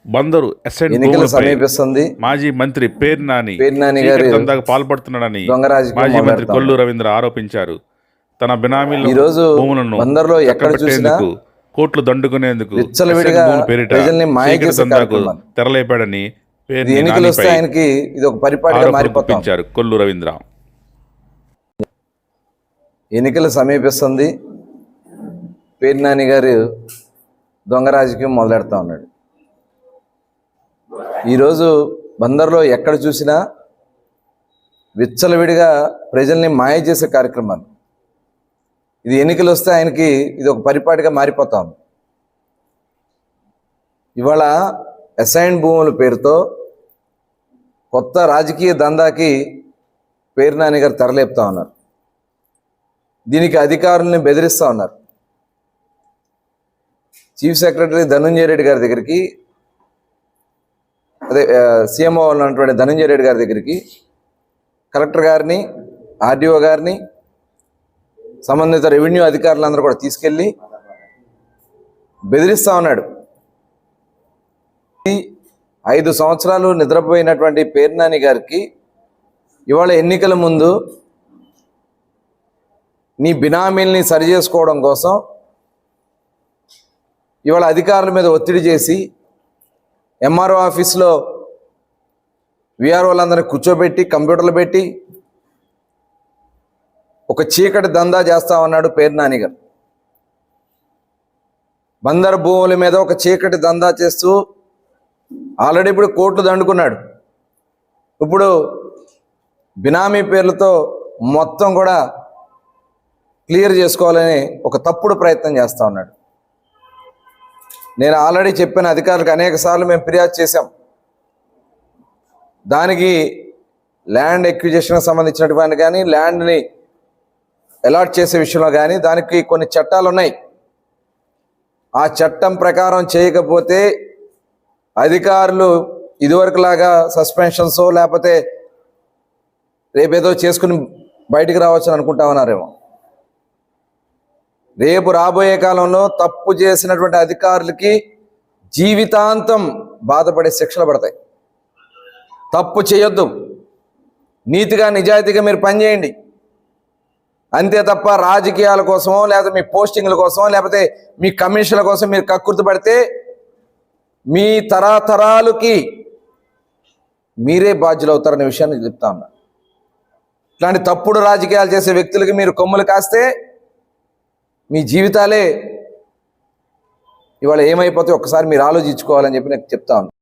Bandar SN ఎన్నికలు సమీపిస్తుంది. మాజీ మంత్రి పేర్ని నాని గారు పాల్పడుతున్నాడని మాజీ మంత్రి కొల్లు రవీంద్ర ఆరోపించారు. తన బినామీల భూములను బందర్లో ఎక్కడ చూసినా కోట్లు దండుకునేందుకు విచ్చలవిడిగా ప్రజల్ని మాయ చేసే తెరలేపాడని ఎన్నికలు వస్తే ఆయనకి ఇది ఒక పరిపాటిగా మారిపోతారు. కొల్లు రవీంద్ర ఎన్నికలు సమీపిస్తుంది. పేర్ని నాని గారు దొంగ రాజకీయం మొదలెడతా ఉన్నాడు. ఈరోజు బందర్లో ఎక్కడ చూసినా విచ్చలవిడిగా ప్రజల్ని మాయ చేసే కార్యక్రమాలు. ఇది ఎన్నికలు వస్తే ఆయనకి ఇది ఒక పరిపాటిగా మారిపోతాం. ఇవాళ అసైన్ భూముల పేరుతో కొత్త రాజకీయ దందాకి పేర్ని నాని గారు తెరలేపుతా ఉన్నారు. దీనికి అధికారుల్ని బెదిరిస్తూ ఉన్నారు. చీఫ్ సెక్రటరీ ధనంజయ రెడ్డి గారి దగ్గరికి, అదే సీఎంఓ ఉన్నటువంటి ధనంజయ రెడ్డి గారి దగ్గరికి కలెక్టర్ గారిని, ఆర్డీఓ గారిని, సంబంధిత రెవెన్యూ అధికారులందరూ కూడా తీసుకెళ్ళి బెదిరిస్తూ ఉన్నాడు. 5 సంవత్సరాలు నిద్రపోయినటువంటి పేర్ని నాని గారికి ఇవాళ ఎన్నికల ముందు నీ బినామీల్ని సరి చేసుకోవడం కోసం ఇవాళ అధికారుల మీద ఒత్తిడి చేసి ఎంఆర్ఓ ఆఫీస్లో విఆర్ఓలందరినీ కూర్చోబెట్టి కంప్యూటర్లు పెట్టి ఒక చీకటి దందా చేస్తా ఉన్నాడు పేర్ని నాని గారు. బందర్ భూముల మీద ఒక చీకటి దందా చేస్తూ ఆల్రెడీ ఇప్పుడు కోర్టు దండుకున్నాడు. ఇప్పుడు బినామీ పేర్లతో మొత్తం కూడా క్లియర్ చేసుకోవాలని ఒక తప్పుడు ప్రయత్నం చేస్తూ ఉన్నాడు. నేను ఆల్రెడీ చెప్పిన అధికారులకు అనేక సార్లు మేము ఫిర్యాదు చేశాం. దానికి ల్యాండ్ ఎక్విజిషన్కి సంబంధించినటువంటి కానీ ల్యాండ్ని అలాట్ చేసే విషయంలో కానీ దానికి కొన్ని చట్టాలు ఉన్నాయి. ఆ చట్టం ప్రకారం చేయకపోతే అధికారులు ఇదివరకులాగా సస్పెన్షన్సో లేకపోతే రేపేదో చేసుకుని బయటికి రావచ్చని అనుకుంటా ఉన్నారేమో. రేపు రాబోయే కాలంలో తప్పు చేసినటువంటి అధికారులకి జీవితాంతం బాధపడే శిక్షలు పడతాయి. తప్పు చేయొద్దు, నీతిగా నిజాయితీగా మీరు పనిచేయండి. అంతే తప్ప రాజకీయాల కోసమో లేకపోతే మీ పోస్టింగ్ల కోసమో లేకపోతే మీ కమిషన్ల కోసం మీరు కక్కుర్తి పడితే మీ తరతరాలకి మీరే బాధ్యులు అవుతారనే విషయాన్ని చెప్తా ఉన్నా. ఇట్లాంటి తప్పుడు రాజకీయాలు చేసే వ్యక్తులకి మీరు కొమ్ములు కాస్తే మీ జీవితాలే ఇవాళ ఏమైపోతే ఒక్కసారి మీరు ఆలోచించుకోవాలని చెప్పి నేను చెప్తా ఉన్నాను.